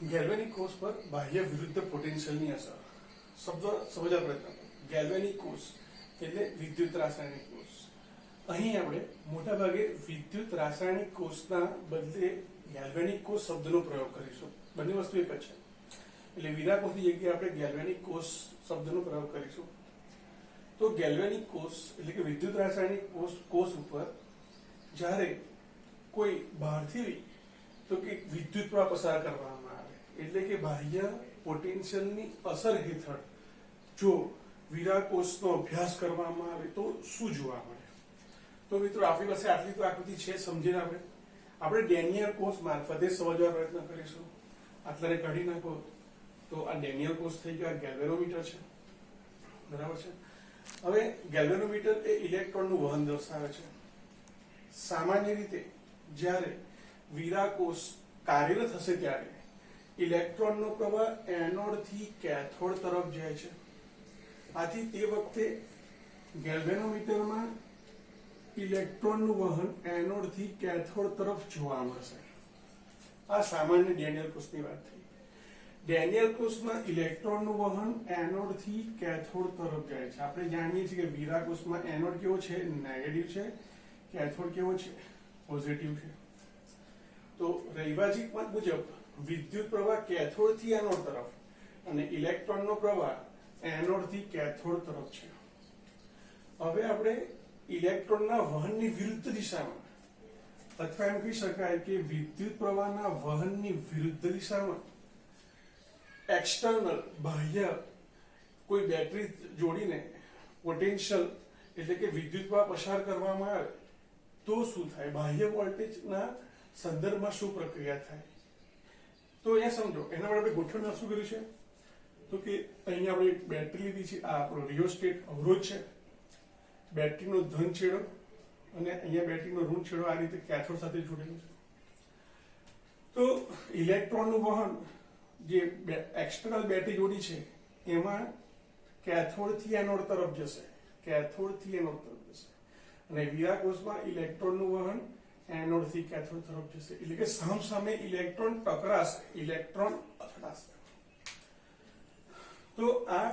Galvanic કોષ પર બાહ્ય વિરુદ્ધ પોટેન્શિયલની અસર. શબ્દ સમજવા પ્રયત્ન કરો. ગેલ્વેનિક કોષ એટલે વિદ્યુત રાસાયણિક કોષ. અહીં આપણે મોટાભાગે વિદ્યુત રાસાયણિક કોષના બદલે ગેલ્વેનિક કોષ શબ્દનો પ્રયોગ કરીશું. બંને વસ્તુ એક જ છે. એટલે વીરા કોષની જગ્યાએ આપણે ગેલ્વેનિક કોષ શબ્દનો પ્રયોગ કરીશું. તો ગેલ્વેનિક કોષ એટલે કે વિદ્યુત રાસાયણિક કોષ ઉપર જ્યારે કોઈ બહારથી તો કે વિદ્યુત પ્રવાહ પસાર કરવામાં આવે એટલે કે બાહ્ય પોટેન્શિયલની અસર હેઠળ જો વીરા કોષનો અભ્યાસ કરવામાં આવે તો શું જોવા મળે? તો મિત્રો આપણી પાસે આટલી તો આકૃતિ છે, સમજીને આપણે ડેનિયલ કોષ મારફતે સમજવા પ્રયત્ન કરીશું. આટલાને કાઢી નાખો તો આ ડેનિયલ કોષ થઈ ગયો, આ ગેલ્વેનોમીટર છે, બરાબર છે. હવે ગેલ્વેનોમીટર એ ઇલેક્ટ્રોનનું વહન દર્શાવે છે. સામાન્ય રીતે જ્યારે વીરા કોષ કાર્યરત હશે ત્યારે ઇલેક્ટ્રોનનો પ્રવાહ એનોડ થી કેથોડ તરફ જાય છે. આથી તે વખતે ગેલ્વેનોમીટરમાં ઇલેક્ટ્રોનનું વહન એનોડ થી કેથોડ તરફ જોવા મળશે. આ સામાન્ય ડેનિયલ કોષની વાત થઈ. ડેનિયલ કોષમાં ઇલેક્ટ્રોનનું વહન એનોડ થી કેથોડ તરફ જાય છે. આપણે જાણીએ છીએ કે વીરા કોષમાં એનોડ કેવો છે? નેગેટિવ છે. કેથોડ કેવો છે? પોઝિટિવ છે. તો રૈવાજીક મત મુજબ વિદ્યુત પ્રવાહ કેથોડ થી એનોડ તરફ અને ઇલેક્ટ્રોનનો પ્રવાહ એનોડ થી કેથોડ તરફ છે. હવે આપણે ઇલેક્ટ્રોનના વહનની વિરુદ્ધ દિશામાં અથવા એમ કહી શકાય કે વિદ્યુત પ્રવાહના વહનની વિરુદ્ધ દિશામાં એક્સટર્નલ બાહ્ય કોઈ બેટરી જોડીને પોટેન્શિયલ એટલે કે વિદ્યુત પ્રવાહ પસાર કરવામાં આવે તો શું થાય? બાહ્ય વોલ્ટેજના સંદર્ભમાં શું પ્રક્રિયા થાય? તો અહીંયા સમજો. એના માટે આપણે ગોઠવણ શું કર્યું છે? તો કે અહીંયા આપણે એક બેટરી લીધી છે. આ આપણો રિયોસ્ટેટ અવરોધ છે. બેટરીનો ધન છેડો અને અહીંયા બેટરીનો ઋણ છેડો આ રીતે કેથોડ સાથે જોડેલો છે. તો ઇલેક્ટ્રોનનું વહન જે એક્સટર્નલ બેટરી જોડી છે એમાં કેથોડ થી એનોડ તરફ જશે. કેથોડ થી એનોડ તરફ જશે અને વીરા કોષમાં ઇલેક્ટ્રોનનું વહન એનોડ થી કેથોડ તરફ જશે. એટલે કે સામસામે ઇલેક્ટ્રોન ટકરાશે, ઇલેક્ટ્રોન અથડાશે. તો આ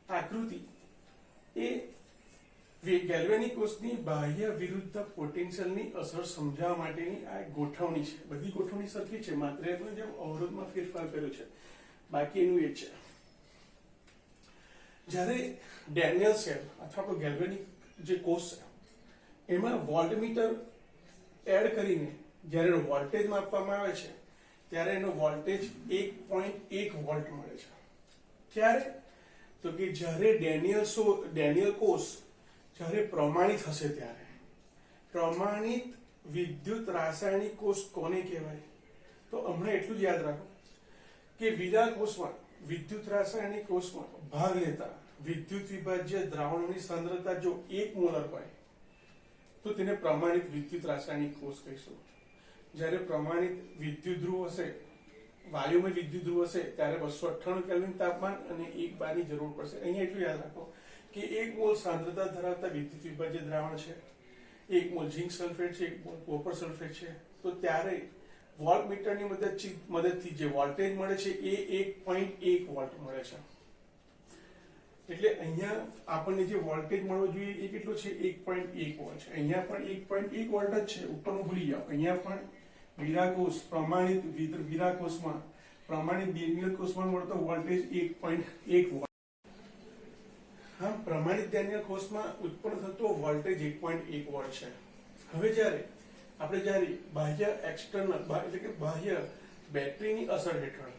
આકૃતિ એ ગેલ્વેનિક કોષની બાહ્ય વિરુદ્ધ પોટેન્શિયલની અસર સમજાવવા માટેની આ ગોઠવણી છે. બધી ગોઠવણી સરખી છે, માત્ર એટલું જેમ અવરોધમાં ફેરફાર કર્યો છે, બાકી એનું એ છે. જ્યારે ડેનિયલ સેલ અથવા તો ગેલ્વેનિક જે કોષ છે એમાં વોલ્ટમીટર એડ કરીને જ્યારે વોલ્ટેજ માપવામાં આવે છે ત્યારે એનો વોલ્ટેજ 1.1 વોલ્ટ મળે છે. ક્યારે? તો કે જ્યારે ડેનિયલ કોષ જ્યારે પ્રમાણિત હશે ત્યારે. પ્રમાણિત વિદ્યુત રાસાયણિક કોષ કોને કહેવાય? તો હમણાં એટલું જ યાદ રાખો કે વીરા કોષમાં વિદ્યુત રાસાયણિક કોષમાં ભાગ લેતા વિદ્યુત વિભાજ્ય દ્રાવણોની સાંદ્રતા જો 1 મોલર હોય તો તેને પ્રમાણિત વિદ્યુત રાસાયણિક કોષ કહીશું. જ્યારે પ્રમાણિત વિદ્યુત ધ્રુવ હશે, વાયુમય વિદ્યુત ધ્રુવ હશે ત્યારે 298 કેલ્વિન તાપમાન અને 1 બારની જરૂર પડશે. અહીંયા એટલું યાદ રાખો કે 1 મોલ સાંદ્રતા ધરાવતા વિદ્યુત વિભાજ્ય દ્રાવણ છે, 1 મોલ ઝિંક સલ્ફેટ છે, 1 મોલ કોપર સલ્ફેટ છે. તો ત્યારે વોલ્ટમીટરની મદદથી જે વોલ્ટેજ મળે છે એ 1.1 વોલ્ટ મળે છે. એટલે અહીંયા આપણને જે વોલ્ટેજ મળવો જોઈએ એ કેટલો છે? 1.1 વોલ્ટ છે. અહીંયા પણ 1.1 વોલ્ટ જ છે, ઉપરનું ભૂલી જાઓ. અહીંયા પણ વીરા કોષ પ્રમાણિત વીરા કોષમાં પ્રમાણિત ડેનિયલ કોષમાં મળતો વોલ્ટેજ 1.1 વોલ્ટ. હા, પ્રમાણિત ડેનિયલ કોષમાં ઉત્પન્ન થતો વોલ્ટેજ 1.1 વોલ્ટ છે. હવે જ્યારે બાહ્ય એક્સટર્નલ એટલે કે બાહ્ય બેટરીની અસર હેઠળ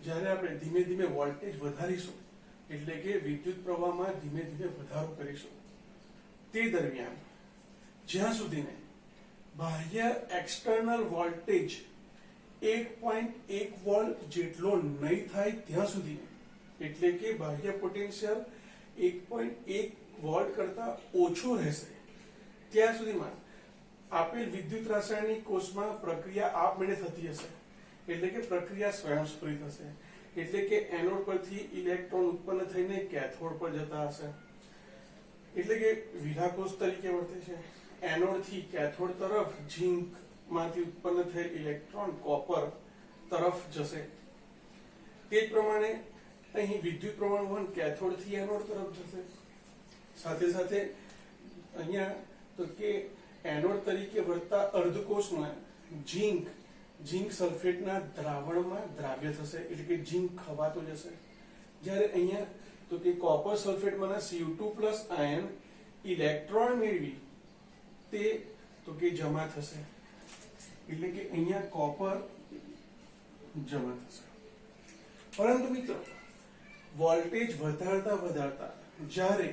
જ્યારે આપણે ધીમે ધીમે વોલ્ટેજ વધારીશું એટલે કે વિદ્યુત પ્રવાહમાં ધીમે ધીમે વધારો કરીશું તે દરમિયાન જ્યાં સુધીને બાહ્ય એક્સટર્નલ વોલ્ટેજ 1.1 વોલ્ટ જેટલો નહીં થાય ત્યાં સુધી એટલે કે બાહ્ય પોટેન્શિયલ 1.1 વોલ્ટ કરતા ઓછો રહેશે ત્યાં સુધીમાં આપેલ વિદ્યુત રાસાયણિક કોષમાં પ્રક્રિયા આપમેળે થતી હશે. એટલે કે પ્રક્રિયા સ્વયંસ્ફુરિત હશે. એટલે કે એનોડ પરથી ઇલેક્ટ્રોન ઉત્પન્ન થઈને કેથોડ પર જતા હશે. એટલે કે વીરા કોષ તરીકે વર્તે છે. એનોડ થી કેથોડ તરફ ઝિંક માંથી ઉત્પન્ન થયેલ ઇલેક્ટ્રોન કોપર તરફ જશે તે જ પ્રમાણે અહીં વિદ્યુત પ્રવાહ વહન કેથોડ થી એનોડ તરફ જશે. સાથે સાથે અહીંયા તો કે એનોડ તરીકે વર્તતા અર્ધકોષમાં ઝીંક સલ્ફેટના દ્રાવણમાં દ્રાવ્ય થશે, એટલે કે ઝીંક ખવાતો જશે. જ્યારે અહીંયા તો કે કોપર સલ્ફેટમાંના Cu2+ આયન ઇલેક્ટ્રોન મેળવી તે તો કે જમા થશે, એટલે કે અહીંયા કોપર જમા થશે. પરંતુ મિત્રો વોલ્ટેજ વધારતા જ્યારે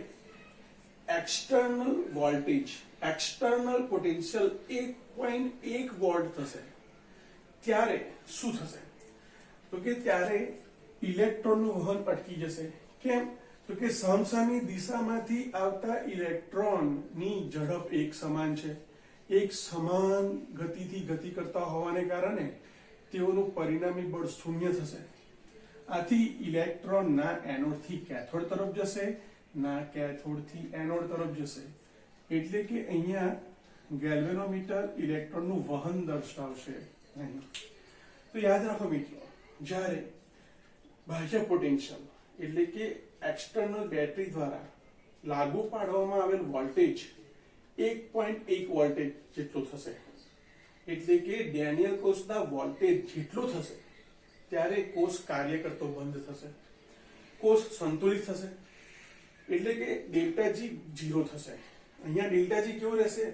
external voltage external potential 1.1 volt થશે ત્યારે શું થશે? તો કે ત્યારે ઇલેક્ટ્રોનનું વહન અટકી જશે. કેમ? તો કે સમસામી દિશામાંથી આવતા ઇલેક્ટ્રોનની ઝડપ એક સમાન છે, એક સમાન ગતિથી ગતિ કરતા હોવાને કારણે તેઓનું પરિણામી બળ શૂન્ય થશે. આથી ઇલેક્ટ્રોન ના એનોડથી કેથોડ તરફ જશે, ના કેથોડથી એનોડ તરફ જશે. એટલે કે અહીંયા ગેલ્વેનોમીટર ઇલેક્ટ્રોનનું વહન દર્શાવશે નહીં. તો યાદ રાખો મિત્રો, જ્યારે બાહ્ય પોટેન્શિયલ એટલે કે એક્સટર્નલ બેટરી દ્વારા લાગુ પાડવામાં આવેલ વોલ્ટેજ 1.1 વોલ્ટેજ જેટલો થશે, એટલે કે ડેનિયલ કોષના વોલ્ટેજ જેટલો થશે ત્યારે કોષ કાર્ય કરતો બંધ થશે, કોષ સંતુલિત થશે, એટલે કે ΔG 0 થશે. અહીંયા ΔG કેવો રહેશે?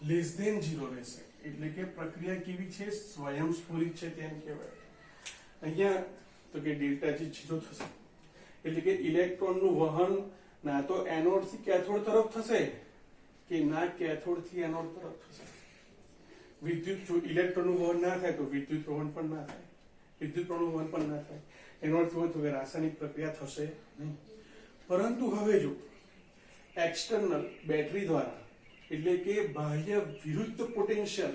<0 રહેશે. એટલે કે પ્રક્રિયા કેવી છે? સ્વયંસ્ફુરિત છે તેમ કહેવાય. અહીંયા તો કે ΔG 0 થશે, એટલે કે ઇલેક્ટ્રોનનું વહન ના તો એનોડ થી કેથોડ તરફ થશે કે ના કેથોડ થી એનોડ તરફ થશે. વિદ્યુત જો ઇલેક્ટ્રોનનું વહન ના થાય તો વિદ્યુત પ્રવહન પણ ના થાય, વિદ્યુત પ્રવાહનું વહન પણ ના થાય. એનો અર્થ એવો થયો કે રાસાયણિક પ્રક્રિયા થશે નહીં. પરંતુ હવે જો એક્સટર્નલ બેટરી દ્વારા એટલે કે બાહ્ય વિરુદ્ધ પોટેન્શિયલ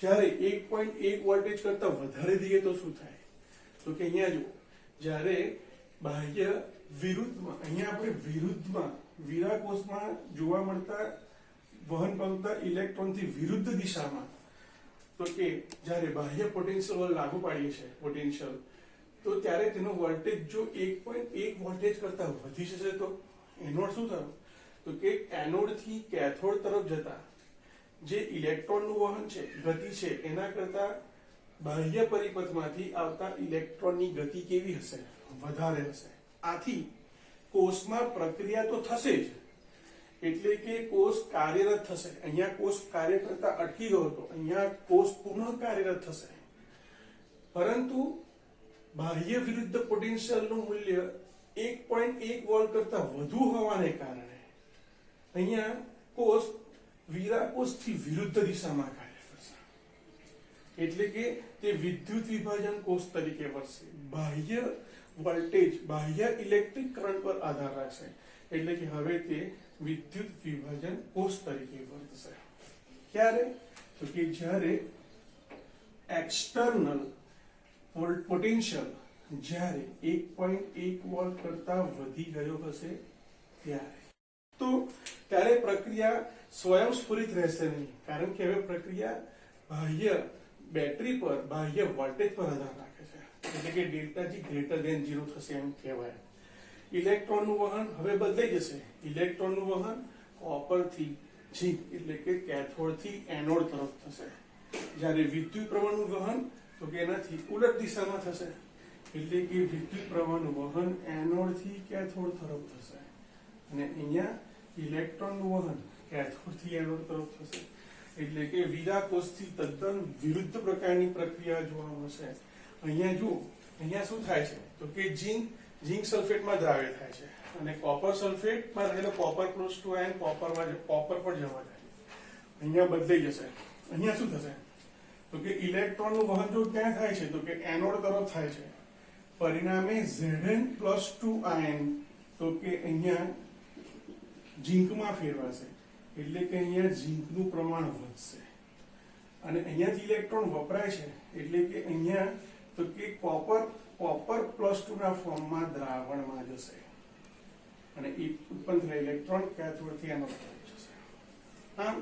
જ્યારે 1.1 વોલ્ટેજ કરતા વધારે દઈએ તો શું થાય? તો કે અહીંયા જો જ્યારે બાહ્ય વિરુદ્ધમાં, અહીંયા આપણે વિરુદ્ધમાં વીરાકોષમાં જોવા મળતા વહન પામતા ઇલેક્ટ્રોનથી વિરુદ્ધ દિશામાં તો કે જ્યારે બાહ્ય પોટેન્શિયલ લાગુ પાડીએ છીએ પોટેન્શિયલ, તો ત્યારે તેનો વોલ્ટેજ જો 1.1 વોલ્ટેજ કરતા વધી જશે તો એનો અર્થ શું થયો? તો કે એનોડ થી કેથોડ તરફ જતા જે ઇલેક્ટ્રોનનું વહન છે, ગતિ છે, એના કરતા બાહ્ય પરિપથમાંથી આવતા ઇલેક્ટ્રોનની ગતિ કેવી હશે? વધારે હશે. આથી કોષમાં પ્રક્રિયા તો થશે જ, એટલે કે કોષ કાર્યરત થશે. અહીંયા કોષ કાર્ય કરતા અટકી ગયો હતો, અહીંયા કોષ પુનઃ કાર્યરત થશે. પરંતુ બાહ્ય વિરુદ્ધ પોટેન્શિયલનું મૂલ્ય 1.1 વોલ્ટ કરતા વધુ હોવાને કારણે અહીંયા કોષ વીરાકોષથી વિરુદ્ધ દિશામાં કાર્ય કરશે, એટલે કે તે વિદ્યુત વિભાજન કોષ તરીકે વર્તશે. બાહ્ય વોલ્ટેજ બાહ્ય ઇલેક્ટ્રિક કરંટ પર આધાર રાખશે, એટલે કે હવે તે વિદ્યુત વિભાજન કોષ તરીકે વર્તશે. ક્યારે? તો કે જ્યારે એક્સટર્નલ પોટેન્શિયલ જ્યારે 1.1 વોલ્ટ કરતા વધી ગયો હશે ત્યારે. તો ત્યારે પ્રક્રિયા સ્વયંસ્ફુરિત રહેશે નહીં, કારણ કે હવે પ્રક્રિયા બાહ્ય બેટરી પર બાહ્ય વોલ્ટેજ પર આધાર રાખે છે, એટલે કે ΔG 0 થશે એમ કહેવાય. ઇલેક્ટ્રોનનું વહન હવે બદલાઈ જશે. ઇલેક્ટ્રોનનું વહન કોપરથી ઝીંક એટલે કે કેથોડથી એનોડ તરફ થશે, જ્યારે વિદ્યુત પ્રવાહનું વહન તો કે એનાથી ઉલટ દિશામાં થશે, એટલે કે વિદ્યુત પ્રવાહનું વહન એનોડથી કેથોડ તરફ થશે અને અહીંયા ઇલેક્ટ્રોનનું વહન કેથોડથી એનોડ તરફ થશે. એટલે કે વીરાકોષથી તદ્દન વિરુદ્ધ પ્રકારની પ્રક્રિયા જોવા મળશે. અહીંયા જો અહીંયા શું થાય છે? તો કે ઝીંક સલ્ફેટમાં દ્રાવ્ય થાય છે અને કોપર સલ્ફેટમાં રહેલો કોપર+2 આયન કોપર પર જવા જાય. અહીંયા બદલાઈ જશે. અહીંયા શું થશે? તો કે ઇલેક્ટ્રોનનું વહન જો ક્યાં થાય છે? તો કે એનોડ તરફ થાય છે. પરિણામે Zn+2 આયન તો કે અહીંયા ઝીંકમાં ફેરવાશે, એટલે કે અહીંયા ઝીંકનું પ્રમાણ વધશે અને અહીંયાથી ઇલેક્ટ્રોન વપરાય છે, એટલે કે અહીંયા તો કે કોપર+2 ના ફોર્મમાં દ્રાવણમાં જશે અને ઉત્પન્ન થયેલ ઇલેક્ટ્રોન કેથોડથી એનોડ તરફ જશે. આમ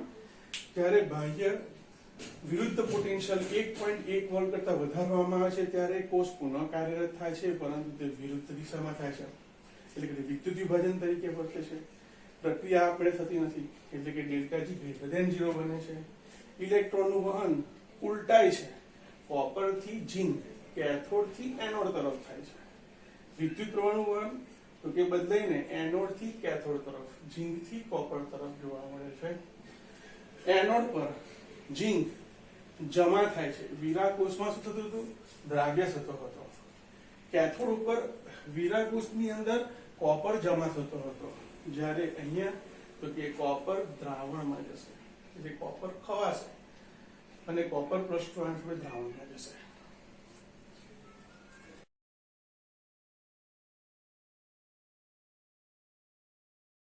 ત્યારે બાહ્ય વિરુદ્ધ પોટેન્શિયલ 1.1 વોલ્ટ કરતા વધારવામાં આવે છે ત્યારે કોષ પુનઃ કાર્યરત થાય છે, પરંતુ તે વિરુદ્ધ દિશામાં થાય છે, એટલે કે વિદ્યુત વિભાજન તરીકે વર્તે છે. પ્રક્રિયા આપણે થતી નથી, એટલે કે ડેલ્ટા જી ગ્રેટર ધેન 0 બને છે. ઇલેક્ટ્રોનનું વહન ઉલટાય છે, કોપર થી ઝિંક કેથોડ થી એનોડ તરફ થાય છે. વિદ્યુત પ્રવાહનું વહન તો કે બદલાઈને એનોડ થી કેથોડ તરફ, ઝિંક થી કોપર તરફ જોવા મળે છે. એનોડ પર ઝિંક જમા થાય છે. વીરા કોષમાં શું થતું હતું? દ્રાવ્ય થતો હતો. કેથોડ ઉપર વીરા કોષની અંદર કોપર જમા થતો હતો, જ્યારે અહીંયા તો કે કોપર દ્રાવણમાં જશે, એટલે કોપર ખવાશે અને કોપર પ્લસ 2 દ્રાવણમાં જશે.